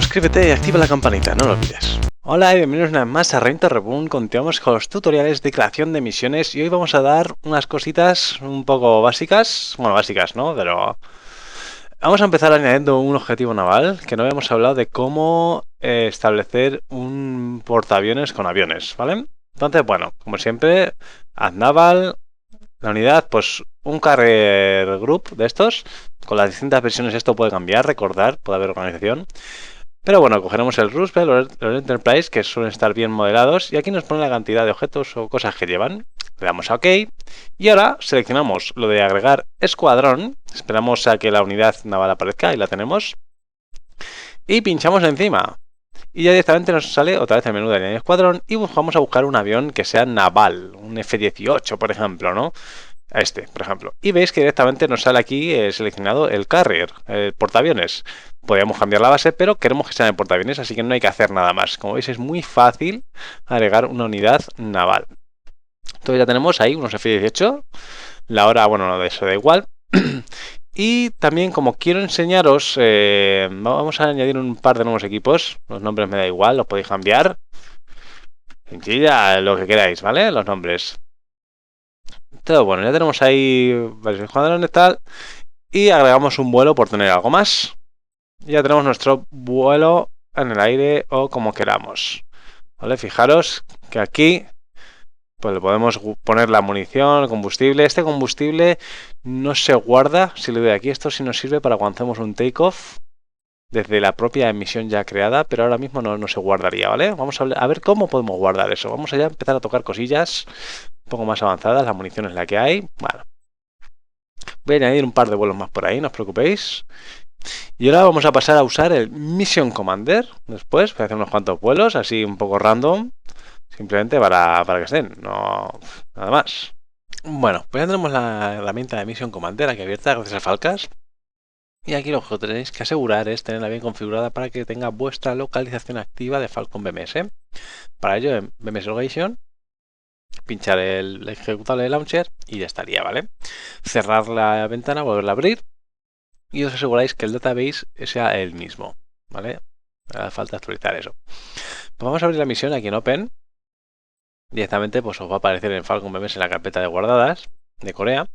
suscríbete y activa la campanita, no lo olvides. Hola y bienvenidos una vez más a Reinter Reboot. Continuamos con los tutoriales de creación de misiones y hoy vamos a dar unas cositas un poco básicas. Bueno, básicas, ¿no? Pero vamos a empezar añadiendo un objetivo naval, que no habíamos hablado de cómo establecer un portaaviones con aviones, ¿vale? Entonces, bueno, como siempre, Ad Naval, la unidad, pues un carrier group de estos. Con las distintas versiones esto puede cambiar, recordar, puede haber organización. Pero bueno, cogeremos el Roosevelt, los Enterprise, que suelen estar bien modelados, y aquí nos pone la cantidad de objetos o cosas que llevan. Le damos a OK, y ahora seleccionamos lo de agregar escuadrón, esperamos a que la unidad naval aparezca, y la tenemos, y pinchamos encima. Y ya directamente nos sale otra vez el menú de añadir escuadrón, y vamos a buscar un avión que sea naval, un F-18 por ejemplo, ¿no? A este, por ejemplo. Y veis que directamente nos sale aquí seleccionado el carrier, el portaaviones. Podríamos cambiar la base, pero queremos que sea en el portaaviones, así que no hay que hacer nada más. Como veis, es muy fácil agregar una unidad naval. Entonces ya tenemos ahí unos F-18. La hora, bueno, no, de eso da igual. Y también, como quiero enseñaros, vamos a añadir un par de nuevos equipos. Los nombres me da igual, los podéis cambiar. Sencilla, lo que queráis, ¿vale? Los nombres. Todo bueno, ya tenemos ahí varios escuadrones tal. Y agregamos un vuelo por tener algo más. Ya tenemos nuestro vuelo en el aire o como queramos. ¿Vale? Fijaros que aquí pues le podemos poner la munición, el combustible. Este combustible no se guarda si le doy aquí. Esto sí nos sirve para cuando hacemos un takeoff desde la propia emisión ya creada, pero ahora mismo no se guardaría, ¿vale? Vamos a ver cómo podemos guardar eso. Vamos a empezar a tocar cosillas un poco más avanzadas. La munición es la que hay. Bueno. Voy a añadir un par de vuelos más por ahí, no os preocupéis. Y ahora vamos a pasar a usar el Mission Commander. Después voy a hacer unos cuantos vuelos, así un poco random. Simplemente para que estén, no nada más. Bueno, pues ya tenemos la herramienta de Mission Commander aquí abierta gracias a Falcas. Y aquí lo que tenéis que asegurar es tenerla bien configurada para que tenga vuestra localización activa de Falcon BMS. Para ello, en BMS Location, pinchar el ejecutable de launcher y ya estaría, ¿vale? Cerrar la ventana, volverla a abrir y os aseguráis que el database sea el mismo, ¿vale? Hace falta actualizar eso. Pues vamos a abrir la misión aquí en Open. Directamente pues os va a aparecer en Falcon BMS en la carpeta de guardadas de Corea.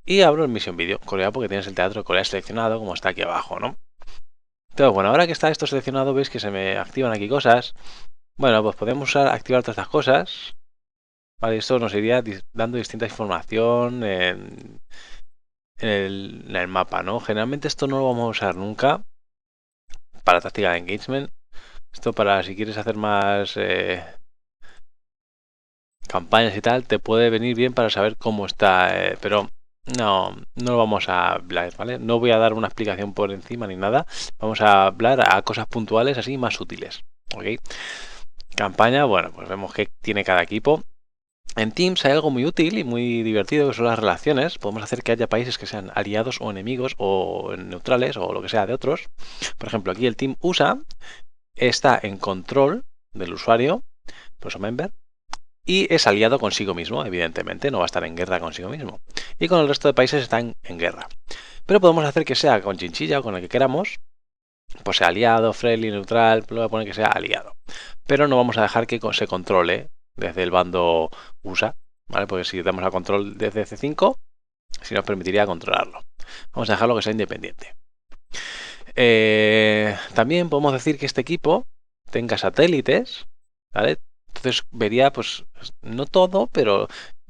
Y abro el Mission Video Corea porque tienes el teatro de Corea seleccionado como está aquí abajo, ¿no? Entonces, bueno, ahora que está esto seleccionado, veis que se me activan aquí cosas. Bueno, pues podemos activar todas estas cosas. Vale, esto nos iría dando distinta información en el mapa, ¿no? Generalmente esto no lo vamos a usar nunca para táctica de engagement. Esto para si quieres hacer más campañas y tal, te puede venir bien para saber cómo está, pero no lo vamos a hablar, ¿vale? No voy a dar una explicación por encima ni nada. Vamos a hablar a cosas puntuales así más útiles, ¿ok? Campaña, bueno, pues vemos que tiene cada equipo. En Teams hay algo muy útil y muy divertido que son las relaciones. Podemos hacer que haya países que sean aliados o enemigos o neutrales o lo que sea de otros. Por ejemplo, aquí el Team USA está en control del usuario, por eso member, y es aliado consigo mismo, evidentemente, no va a estar en guerra consigo mismo. Y con el resto de países están en guerra. Pero podemos hacer que sea con Chinchilla o con el que queramos, pues sea aliado, friendly, neutral, lo voy a poner que sea aliado. Pero no vamos a dejar que se controle desde el bando USA, ¿vale? Porque si damos a control desde C5, sí nos permitiría controlarlo. Vamos a dejarlo que sea independiente. También podemos decir que este equipo tenga satélites, ¿vale? Entonces vería, pues, no todo, pero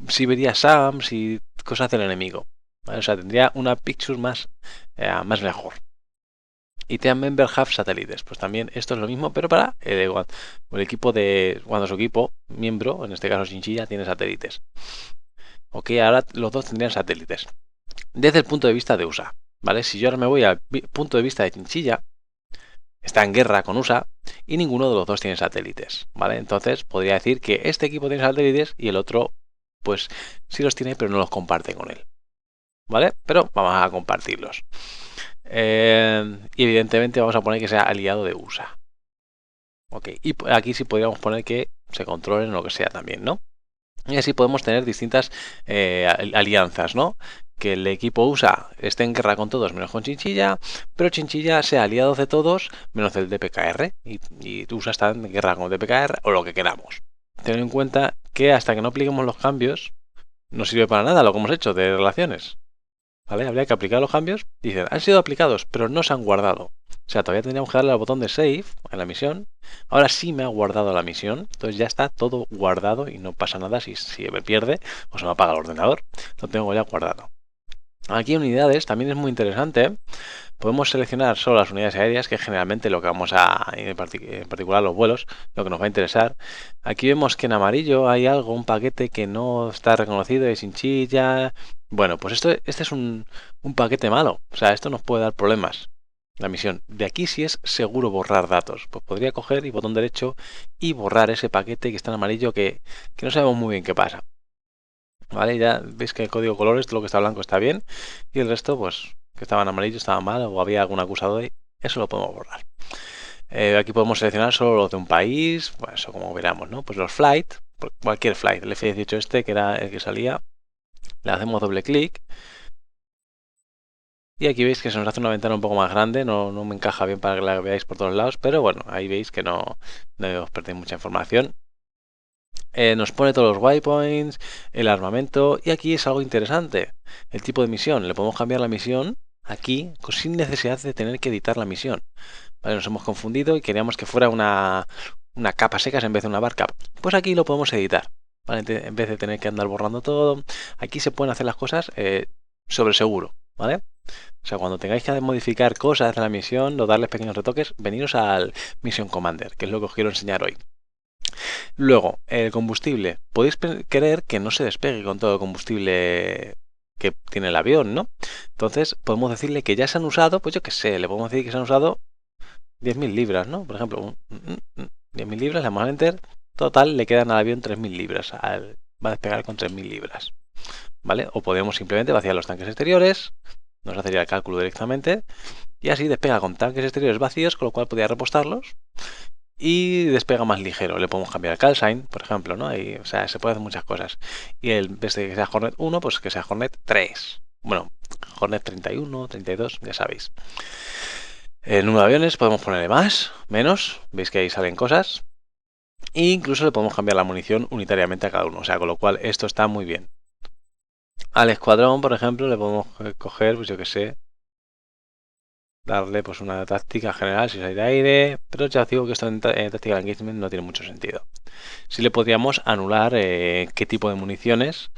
sí vería SAMs y cosas del enemigo, ¿vale? O sea, tendría una picture más mejor. Y Team Member Have satélites. Pues también esto es lo mismo, pero para el equipo de... Cuando su equipo, miembro, en este caso Chinchilla, tiene satélites. Ok, ahora los dos tendrían satélites. Desde el punto de vista de USA, ¿vale? Si yo ahora me voy al punto de vista de Chinchilla, está en guerra con USA y ninguno de los dos tiene satélites, ¿vale? Entonces podría decir que este equipo tiene satélites y el otro, pues sí los tiene, pero no los comparte con él, ¿vale? Pero vamos a compartirlos. Y evidentemente vamos a poner que sea aliado de USA. Ok, y aquí sí podríamos poner que se controlen lo que sea también, ¿no? Y así podemos tener distintas alianzas, ¿no? que el equipo USA esté en guerra con todos menos con Chinchilla, pero Chinchilla sea aliado de todos menos del DPKR y USA está en guerra con el DPKR o lo que queramos. Ten en cuenta que hasta que no apliquemos los cambios no sirve para nada lo que hemos hecho de relaciones. ¿Vale? Habría que aplicar los cambios. Dicen, han sido aplicados, pero no se han guardado. O sea, todavía tendríamos que darle al botón de save en la misión. Ahora sí me ha guardado la misión. Entonces ya está todo guardado y no pasa nada si me pierde o se me apaga el ordenador. Lo tengo ya guardado. Aquí en unidades también es muy interesante. Podemos seleccionar solo las unidades aéreas, que es generalmente lo que vamos a, en particular los vuelos, lo que nos va a interesar. Aquí vemos que en amarillo hay algo, un paquete que no está reconocido de Chinchilla. Bueno, pues este es un paquete malo. O sea, esto nos puede dar problemas. La misión. De aquí sí es seguro borrar datos. Pues podría coger y botón derecho y borrar ese paquete que está en amarillo que no sabemos muy bien qué pasa. ¿Vale? Ya veis que el código colores, todo lo que está blanco está bien. Y el resto, pues, que estaba en amarillo, estaba mal o había algún acusado ahí. Eso lo podemos borrar. Aquí podemos seleccionar solo los de un país. Bueno, eso como veramos, ¿no? Pues los flight, cualquier flight. El F-18 este, que era el que salía. Le hacemos doble clic. Y aquí veis que se nos hace una ventana un poco más grande. No me encaja bien para que la veáis por todos lados. Pero bueno, ahí veis que no os perdéis mucha información. Nos pone todos los waypoints, el armamento, y aquí es algo interesante, el tipo de misión. Le podemos cambiar la misión aquí sin necesidad de tener que editar la misión. ¿Vale? Nos hemos confundido y queríamos que fuera una capa secas en vez de una barcap. Pues aquí lo podemos editar, ¿vale? En vez de tener que andar borrando todo. Aquí se pueden hacer las cosas sobre seguro, ¿vale? O sea, cuando tengáis que modificar cosas de la misión o darles pequeños retoques, veniros al Mission Commander, que es lo que os quiero enseñar hoy. Luego, el combustible. Podéis querer que no se despegue con todo el combustible que tiene el avión, ¿no? Entonces, podemos decirle que ya se han usado, pues yo qué sé, le podemos decir que se han usado 10.000 libras, ¿no? Por ejemplo, 10.000 libras, le damos al enter. Total, le quedan al avión 3.000 libras. Va a despegar con 3.000 libras. ¿Vale? O podemos simplemente vaciar los tanques exteriores. Nos hacería el cálculo directamente. Y así despega con tanques exteriores vacíos, con lo cual podría repostarlos. Y despega más ligero. Le podemos cambiar el call sign, por ejemplo, ¿no? O sea, se puede hacer muchas cosas. Y en vez de que sea Hornet 1, pues que sea Hornet 3. Bueno, Hornet 31, 32, ya sabéis. El número de aviones podemos ponerle más, menos. Veis que ahí salen cosas. E incluso le podemos cambiar la munición unitariamente a cada uno. O sea, con lo cual esto está muy bien. Al escuadrón, por ejemplo, le podemos coger, pues yo que sé, darle pues una táctica general si es aire-aire, pero ya os digo que esto en táctica de engagement no tiene mucho sentido. Si le podríamos anular qué tipo de municiones,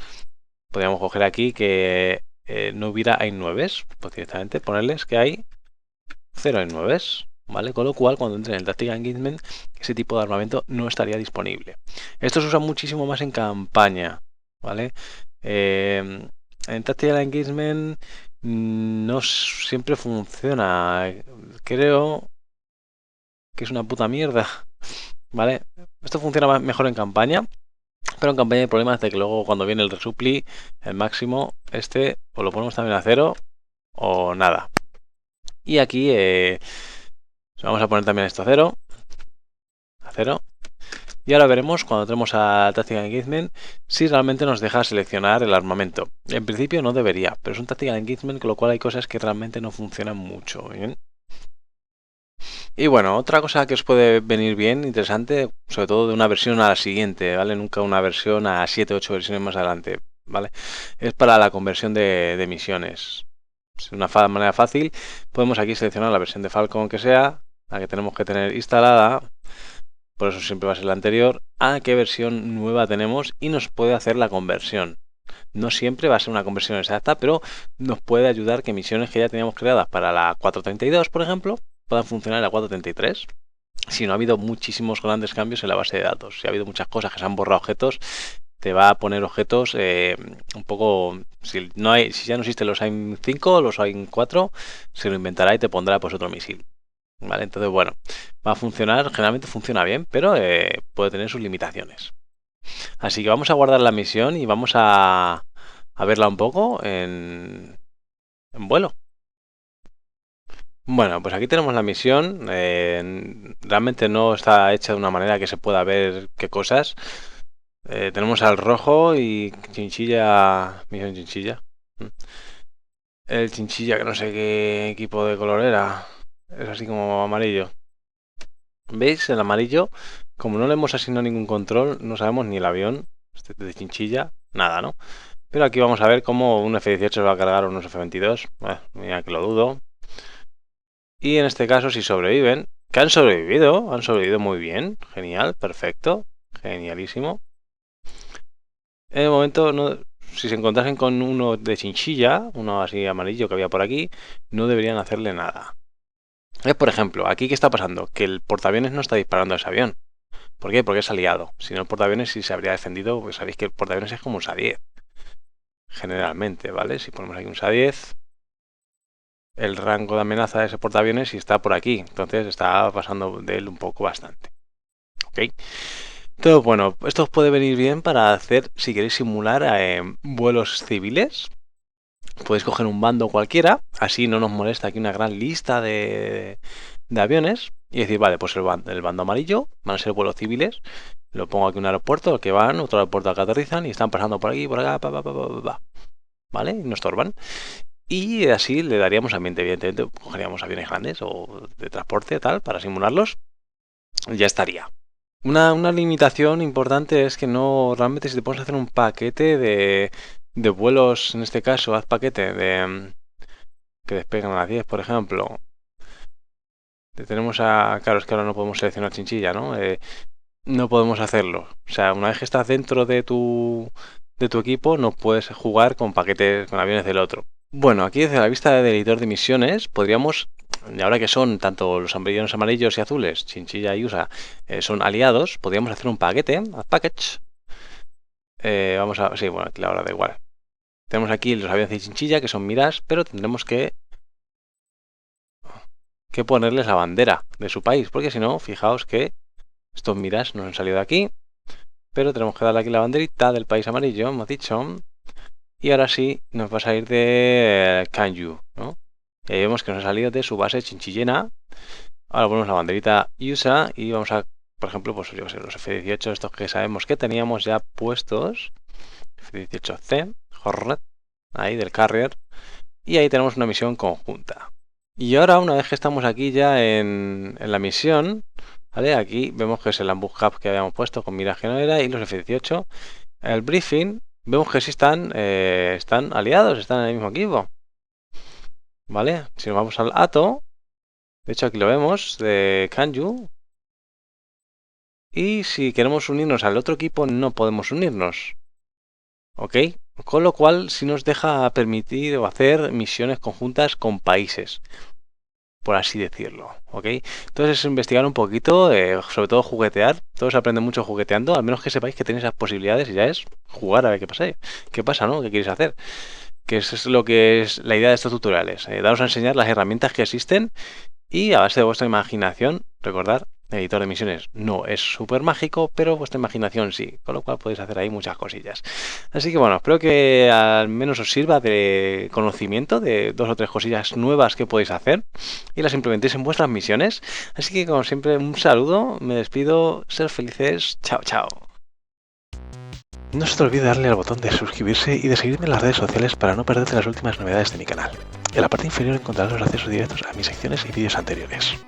podríamos coger aquí que no hubiera AIM-9s, pues directamente ponerles que hay 0 AIM-9s, ¿vale? Con lo cual cuando entre en el táctica engagement ese tipo de armamento no estaría disponible. Esto se usa muchísimo más en campaña, ¿vale? En táctica engagement no siempre funciona. Creo que es una puta mierda. ¿Vale? Esto funciona mejor en campaña. Pero en campaña hay problemas de que luego cuando viene el resupply, el máximo, o lo ponemos también a 0 o nada. Y aquí vamos a poner también esto a 0. A 0. Y ahora veremos cuando entremos a Tactical Engagement si realmente nos deja seleccionar el armamento. En principio no debería, pero es un Tactical Engagement con lo cual hay cosas que realmente no funcionan mucho. ¿Bien? Y bueno, otra cosa que os puede venir bien, interesante, sobre todo de una versión a la siguiente, ¿vale? Nunca una versión a 7 8 versiones más adelante, ¿vale? Es para la conversión de misiones. Es una manera fácil. Podemos aquí seleccionar la versión de Falcon que sea, la que tenemos que tener instalada. Por eso siempre va a ser la anterior, a qué versión nueva tenemos y nos puede hacer la conversión. No siempre va a ser una conversión exacta, pero nos puede ayudar que misiones que ya teníamos creadas para la 432, por ejemplo, puedan funcionar en la 433. Si no ha habido muchísimos grandes cambios en la base de datos, si ha habido muchas cosas que se han borrado objetos, te va a poner objetos un poco... Si ya no existen los AIM-5 o los AIM-4, se lo inventará y te pondrá pues otro misil. ¿Vale? Entonces, bueno, va a funcionar, generalmente funciona bien, pero puede tener sus limitaciones. Así que vamos a guardar la misión y vamos a verla un poco en vuelo. Bueno, pues aquí tenemos la misión. Realmente no está hecha de una manera que se pueda ver qué cosas. Tenemos al rojo y Chinchilla, misión Chinchilla. el chinchilla, que no sé qué equipo de color era. Es así como amarillo. ¿Veis? El amarillo, como no le hemos asignado ningún control, no sabemos ni el avión, este de chinchilla, nada, ¿no? Pero aquí vamos a ver cómo un F-18 se va a cargar unos F-22. Bueno, mira que lo dudo. Y en este caso, si sobreviven, que han sobrevivido muy bien. Genial, perfecto, genialísimo. En el momento, no, si se encontrasen con uno de chinchilla, uno así amarillo que había por aquí, no deberían hacerle nada. Por ejemplo, aquí ¿qué está pasando? Que el portaaviones no está disparando a ese avión. ¿Por qué? Porque es aliado. Si no, el portaaviones sí se habría defendido, pues sabéis que el portaaviones es como un SA-10. Generalmente, ¿vale? Si ponemos aquí un SA-10, el rango de amenaza de ese portaaviones sí está por aquí. Entonces está pasando de él un poco bastante. ¿Ok? Entonces, bueno, esto os puede venir bien para hacer, si queréis simular vuelos civiles. Podéis coger un bando cualquiera, así no nos molesta aquí una gran lista de aviones y decir, vale, pues el bando amarillo van a ser vuelos civiles. Lo pongo aquí en un aeropuerto, que van, otro aeropuerto al que aterrizan y están pasando por aquí, por acá, ¿vale? Y no estorban. Y así le daríamos ambiente, evidentemente, cogeríamos aviones grandes o de transporte, tal, para simularlos. Ya estaría. Una limitación importante es que no, realmente si te pones a hacer un paquete de vuelos, en este caso, haz paquete de que despegan a las 10, por ejemplo. Tenemos claro, es que ahora no podemos seleccionar chinchilla, ¿no? No podemos hacerlo. O sea, una vez que estás dentro de tu equipo, no puedes jugar con paquetes, con aviones del otro. Bueno, aquí desde la vista del editor de misiones, podríamos, y ahora que son tanto los aviones amarillos y azules, chinchilla y USA, son aliados, podríamos hacer un paquete, add package. Sí, bueno, aquí la hora da igual. Tenemos aquí los aviones de chinchilla, que son miras, pero tendremos que ponerles la bandera de su país, porque si no, fijaos que estos miras nos han salido de aquí, pero tenemos que darle aquí la banderita del país amarillo, hemos dicho, y ahora sí nos va a salir de Kanju, ¿no? Y ahí vemos que nos ha salido de su base chinchillena. Ahora ponemos la banderita USA y vamos a, por ejemplo, pues yo sé, los F-18, estos que sabemos que teníamos ya puestos, F-18C, Hornet, ahí del Carrier, y ahí tenemos una misión conjunta. Y ahora, una vez que estamos aquí ya en la misión, ¿vale? Aquí vemos que es el ambush hub que habíamos puesto con mira que no era y los F-18. El briefing, vemos que sí están aliados, están en el mismo equipo. ¿Vale? Si nos vamos al ATO, de hecho aquí lo vemos, de Kanju. Y si queremos unirnos al otro equipo, no podemos unirnos. ¿Ok? Con lo cual, sí nos deja permitir o hacer misiones conjuntas con países, por así decirlo, ¿ok? Entonces es investigar un poquito, sobre todo juguetear. Todos aprenden mucho jugueteando, al menos que sepáis que tenéis esas posibilidades y ya es jugar a ver qué pasa. ¿Qué pasa, no? ¿Qué queréis hacer? Que eso es lo que es la idea de estos tutoriales. Daros a enseñar las herramientas que existen y a base de vuestra imaginación, recordad, editor de misiones no es súper mágico, pero vuestra imaginación sí, con lo cual podéis hacer ahí muchas cosillas. Así que bueno, espero que al menos os sirva de conocimiento de 2 o 3 cosillas nuevas que podéis hacer y las implementéis en vuestras misiones. Así que como siempre, un saludo, me despido, ser felices, chao, chao. No se te olvide darle al botón de suscribirse y de seguirme en las redes sociales para no perderte las últimas novedades de mi canal. En la parte inferior encontrarás los accesos directos a mis secciones y vídeos anteriores.